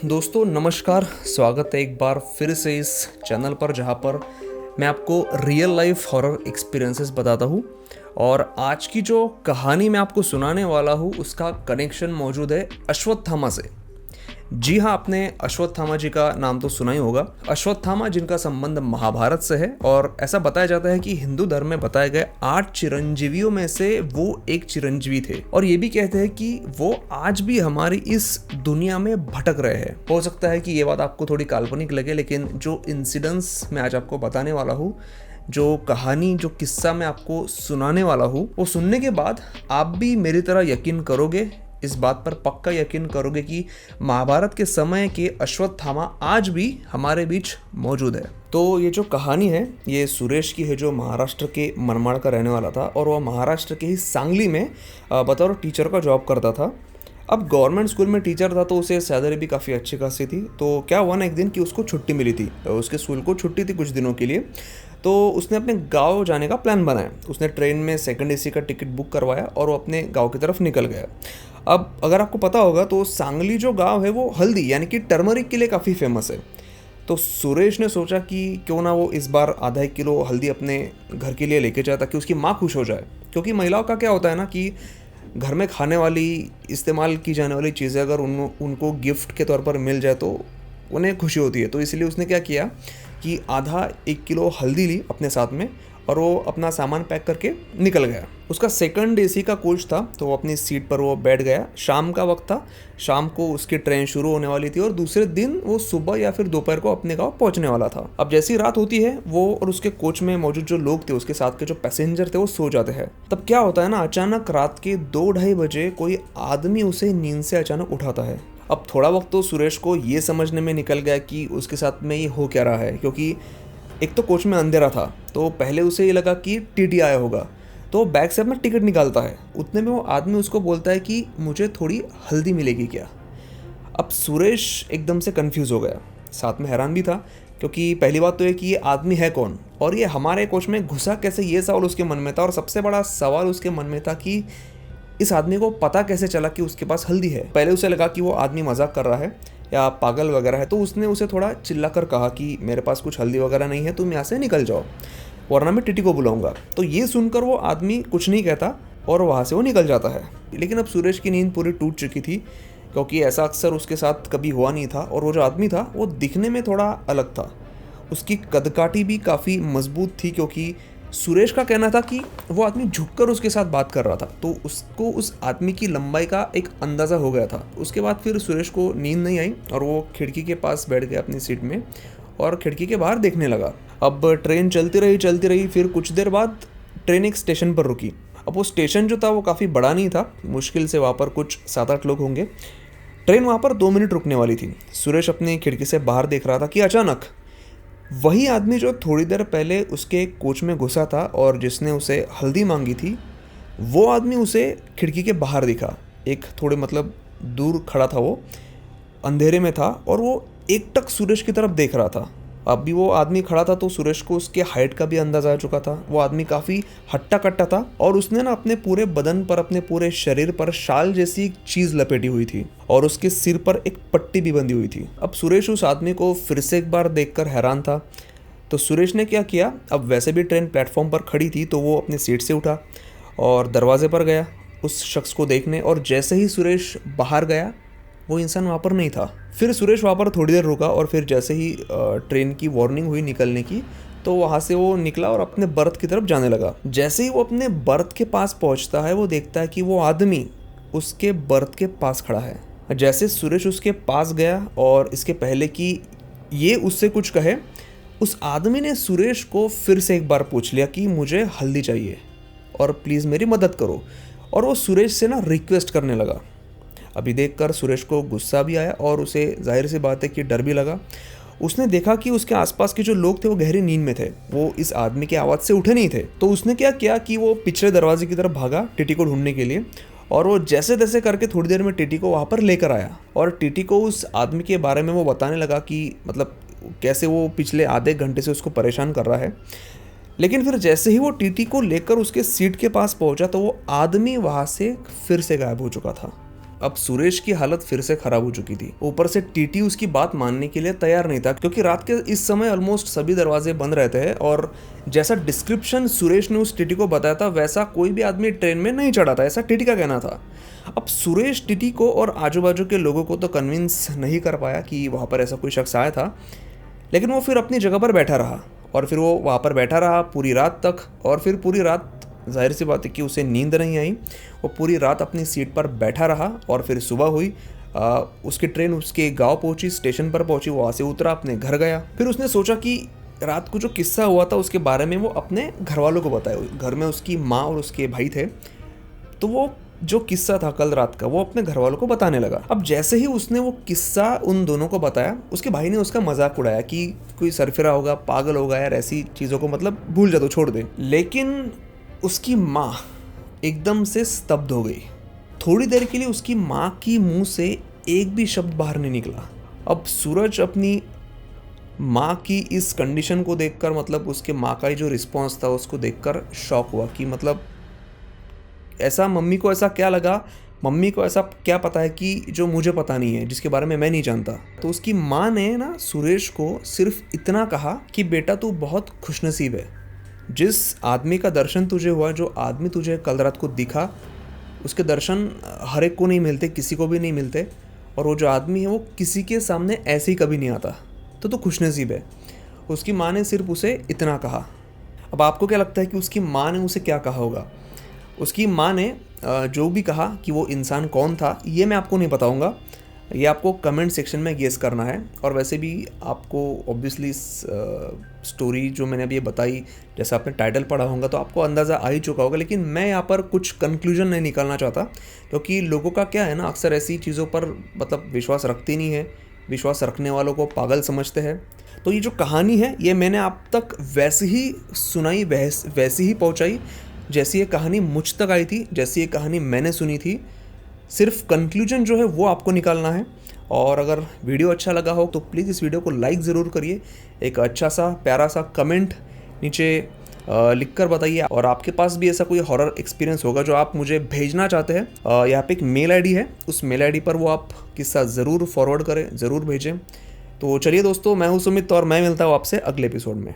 दोस्तों नमस्कार। स्वागत है एक बार फिर से इस चैनल पर जहाँ पर मैं आपको रियल लाइफ हॉरर एक्सपीरियंसेस बताता हूँ। और आज की जो कहानी मैं आपको सुनाने वाला हूँ उसका कनेक्शन मौजूद है अश्वत्थामा से। जी हाँ, आपने अश्वत्थामा जी का नाम तो सुना ही होगा। अश्वत्थामा जिनका संबंध महाभारत से है और ऐसा बताया जाता है कि हिंदू धर्म में बताए गए 8 चिरंजीवियों में से वो एक चिरंजीवी थे। और ये भी कहते हैं कि वो आज भी हमारी इस दुनिया में भटक रहे हैं। हो सकता है कि ये बात आपको थोड़ी काल्पनिक लगे, लेकिन जो इंसिडेंट्स मैं आज आपको बताने वाला हूँ, जो कहानी जो किस्सा मैं आपको सुनाने वाला हूँ, वो सुनने के बाद आप भी मेरी तरह यकीन करोगे, इस बात पर पक्का यकीन करोगे कि महाभारत के समय के अश्वत्थामा आज भी हमारे बीच मौजूद है। तो ये जो कहानी है ये सुरेश की है, जो महाराष्ट्र के मनमाड़ का रहने वाला था और वह महाराष्ट्र के ही सांगली में बतौर टीचर का जॉब करता था। अब गवर्नमेंट स्कूल में टीचर था तो उसे सैलरी भी काफ़ी अच्छी खासी थी। तो क्या हुआ ना, एक दिन कि उसको छुट्टी मिली थी, उसके स्कूल को छुट्टी थी कुछ दिनों के लिए। तो उसने अपने गांव जाने का प्लान बनाया। उसने ट्रेन में सेकंड एसी का टिकट बुक करवाया और वो अपने गांव की तरफ निकल गया। अब अगर आपको पता होगा तो सांगली जो गांव है वो हल्दी यानी कि टर्मरिक के लिए काफ़ी फेमस है। तो सुरेश ने सोचा कि क्यों ना वो इस बार आधा 1 किलो हल्दी अपने घर के लिए लेके जाए ताकि उसकी माँ खुश हो जाए। क्योंकि महिलाओं का क्या होता है ना कि घर में खाने वाली, इस्तेमाल की जाने वाली चीज़ें अगर उनको गिफ्ट के तौर पर मिल जाए तो उन्हें खुशी होती है। तो इसलिए उसने क्या किया कि आधा 1 किलो हल्दी ली अपने साथ में और वो अपना सामान पैक करके निकल गया। उसका सेकंड एसी का कोच था तो वो अपनी सीट पर वो बैठ गया। शाम का वक्त था, शाम को उसकी ट्रेन शुरू होने वाली थी और दूसरे दिन वो सुबह या फिर दोपहर को अपने गांव पहुंचने वाला था। अब जैसी रात होती है वो और उसके कोच में मौजूद जो लोग थे, उसके साथ के जो पैसेंजर थे, वो सो जाते हैं। तब क्या होता है ना, अचानक रात के 2-2:30 बजे कोई आदमी उसे नींद से अचानक उठाता है। अब थोड़ा वक्त तो सुरेश को ये समझने में निकल गया कि उसके साथ में ये हो क्या रहा है, क्योंकि एक तो कोच में अंधेरा था। तो पहले उसे ये लगा कि टीटी आया होगा, तो बैग से अपना टिकट निकालता है। उतने में वो आदमी उसको बोलता है कि मुझे थोड़ी हल्दी मिलेगी क्या। अब सुरेश एकदम से कंफ्यूज हो गया, साथ में हैरान भी था, क्योंकि पहली बात तो ये कि ये आदमी है कौन और ये हमारे कोच में घुसा कैसे, ये सवाल उसके मन में था। और सबसे बड़ा सवाल उसके मन में था कि इस आदमी को पता कैसे चला कि उसके पास हल्दी है। पहले उसे लगा कि वो आदमी मजाक कर रहा है या पागल वगैरह है, तो उसने उसे थोड़ा चिल्लाकर कहा कि मेरे पास कुछ हल्दी वगैरह नहीं है, तुम यहाँ से निकल जाओ वरना मैं टीटी को बुलाऊंगा। तो ये सुनकर वो आदमी कुछ नहीं कहता और वहाँ से वो निकल जाता है। लेकिन अब सुरेश की नींद पूरी टूट चुकी थी, क्योंकि ऐसा अक्सर उसके साथ कभी हुआ नहीं था। और वो जो आदमी था वो दिखने में थोड़ा अलग था, उसकी कदकाठी भी काफ़ी मजबूत थी, क्योंकि सुरेश का कहना था कि वो आदमी झुककर उसके साथ बात कर रहा था। तो उसको उस आदमी की लंबाई का एक अंदाज़ा हो गया था। उसके बाद फिर सुरेश को नींद नहीं आई और वो खिड़की के पास बैठ गया अपनी सीट में और खिड़की के बाहर देखने लगा। अब ट्रेन चलती रही। फिर कुछ देर बाद ट्रेन एक स्टेशन पर रुकी। अब वो स्टेशन जो था वो काफ़ी बड़ा नहीं था, मुश्किल से वहाँ पर कुछ 7-8 लोग होंगे। ट्रेन वहाँ पर 2 मिनट रुकने वाली थी। सुरेश अपनी खिड़की से बाहर देख रहा था कि अचानक वही आदमी जो थोड़ी देर पहले उसके कोच में घुसा था और जिसने उसे हल्दी मांगी थी, वो आदमी उसे खिड़की के बाहर दिखा। एक थोड़े दूर खड़ा था, वो अंधेरे में था और वो एकटक सुरेश की तरफ देख रहा था। अब भी वो आदमी खड़ा था तो सुरेश को उसके हाइट का भी अंदाजा आ चुका था। वो आदमी काफ़ी हट्टा कट्टा था और उसने ना अपने पूरे बदन पर, अपने पूरे शरीर पर शाल जैसी एक चीज़ लपेटी हुई थी और उसके सिर पर एक पट्टी भी बंधी हुई थी। अब सुरेश उस आदमी को फिर से एक बार देखकर हैरान था। तो सुरेश ने क्या किया, अब वैसे भी ट्रेन प्लेटफॉर्म पर खड़ी थी तो वो अपनी सीट से उठा और दरवाजे पर गया उस शख्स को देखने। और जैसे ही सुरेश बाहर गया वो इंसान वहाँ पर नहीं था। फिर सुरेश वहाँ पर थोड़ी देर रुका और फिर जैसे ही ट्रेन की वार्निंग हुई निकलने की, तो वहाँ से वो निकला और अपने बर्थ की तरफ जाने लगा। जैसे ही वो अपने बर्थ के पास पहुँचता है, वो देखता है कि वो आदमी उसके बर्थ के पास खड़ा है। जैसे सुरेश उसके पास गया और इसके पहले कि ये उससे कुछ कहे, उस आदमी ने सुरेश को फिर से एक बार पूछ लिया कि मुझे हल्दी चाहिए और प्लीज़ मेरी मदद करो। और वो सुरेश से ना रिक्वेस्ट करने लगा। अभी देखकर सुरेश को गुस्सा भी आया और उसे जाहिर सी बात है कि डर भी लगा। उसने देखा कि उसके आसपास के जो लोग थे वो गहरी नींद में थे, वो इस आदमी की आवाज़ से उठे नहीं थे। तो उसने क्या किया कि वो पिछले दरवाजे की तरफ भागा टीटी को ढूंढने के लिए और वो जैसे तैसे करके थोड़ी देर में टीटी को वहाँ पर लेकर आया और टीटी को उस आदमी के बारे में वो बताने लगा कि कैसे वो पिछले आधे घंटे से उसको परेशान कर रहा है। लेकिन फिर जैसे ही वो टीटी को लेकर उसके सीट के पास पहुंचा तो वो आदमी वहाँ से फिर से गायब हो चुका था। अब सुरेश की हालत फिर से खराब हो चुकी थी। ऊपर से टीटी उसकी बात मानने के लिए तैयार नहीं था, क्योंकि रात के इस समय ऑलमोस्ट सभी दरवाजे बंद रहते हैं और जैसा डिस्क्रिप्शन सुरेश ने उस टीटी को बताया था वैसा कोई भी आदमी ट्रेन में नहीं चढ़ा था, ऐसा टीटी का कहना था। अब सुरेश टीटी को और आजू बाजू के लोगों को तो कन्विंस नहीं कर पाया कि वहाँ पर ऐसा कोई शख्स आया था, लेकिन वो फिर अपनी जगह पर बैठा रहा और फिर वो वहाँ पर बैठा रहा पूरी रात तक। और फिर पूरी रात जाहिर सी बात है कि उसे नींद नहीं आई, वो पूरी रात अपनी सीट पर बैठा रहा। और फिर सुबह हुई, उसकी ट्रेन उसके गांव पहुंची, स्टेशन पर पहुंची, वहाँ से उतरा, अपने घर गया। फिर उसने सोचा कि रात को जो किस्सा हुआ था उसके बारे में वो अपने घर वालों को बताए। घर में उसकी माँ और उसके भाई थे, तो वो जो किस्सा था कल रात का वो अपने घर वालों को बताने लगा। अब जैसे ही उसने वो किस्सा उन दोनों को बताया, उसके भाई ने उसका मजाक उड़ाया कि कोई सरफिरा होगा, पागल होगा यार, ऐसी चीज़ों को मतलब भूल जा, तो छोड़ दे। लेकिन उसकी माँ एकदम से स्तब्ध हो गई। थोड़ी देर के लिए उसकी माँ की मुंह से एक भी शब्द बाहर नहीं निकला। अब सूरज अपनी माँ की इस कंडीशन को देखकर, मतलब उसके माँ का ही जो रिस्पॉन्स था उसको देखकर शॉक हुआ कि मतलब ऐसा मम्मी को ऐसा क्या लगा, मम्मी को ऐसा क्या पता है कि जो मुझे पता नहीं है, जिसके बारे में मैं नहीं जानता। तो उसकी माँ ने ना सुरेश को सिर्फ इतना कहा कि बेटा तू बहुत खुशनसीब है, जिस आदमी का दर्शन तुझे हुआ, जो आदमी तुझे कल रात को दिखा, उसके दर्शन हर एक को नहीं मिलते, किसी को भी नहीं मिलते। और वो जो आदमी है वो किसी के सामने ऐसे ही कभी नहीं आता, तो तू खुशनसीब है। उसकी माँ ने सिर्फ उसे इतना कहा। अब आपको क्या लगता है कि उसकी माँ ने उसे क्या कहा होगा? उसकी माँ ने जो भी कहा कि वो इंसान कौन था, ये मैं आपको नहीं बताऊंगा, ये आपको कमेंट सेक्शन में गेस करना है। और वैसे भी आपको ऑब्वियसली स्टोरी जो मैंने अभी ये बताई, जैसे आपने टाइटल पढ़ा होगा तो आपको अंदाज़ा आ ही चुका होगा, लेकिन मैं यहाँ पर कुछ कंक्लूजन नहीं निकालना चाहता, क्योंकि लोगों का क्या है ना, अक्सर ऐसी चीज़ों पर मतलब विश्वास रखते नहीं है, विश्वास रखने वालों को पागल समझते हैं। तो ये जो कहानी है ये मैंने आप तक वैसे ही सुनाई, वैसे ही पहुँचाई जैसी ये कहानी मुझ तक आई थी, जैसी ये कहानी मैंने सुनी थी। सिर्फ कंक्लूजन जो है वो आपको निकालना है। और अगर वीडियो अच्छा लगा हो तो प्लीज़ इस वीडियो को लाइक ज़रूर करिए, एक अच्छा सा प्यारा सा कमेंट नीचे लिख कर बताइए। और आपके पास भी ऐसा कोई हॉरर एक्सपीरियंस होगा जो आप मुझे भेजना चाहते हैं, यहाँ पे एक मेल आईडी है, उस मेल आईडी पर वो आप किस्सा ज़रूर फॉरवर्ड करें, ज़रूर भेजें। तो चलिए दोस्तों, मैं हूँ सुमित और मैं मिलता हूँ आपसे अगले एपिसोड में।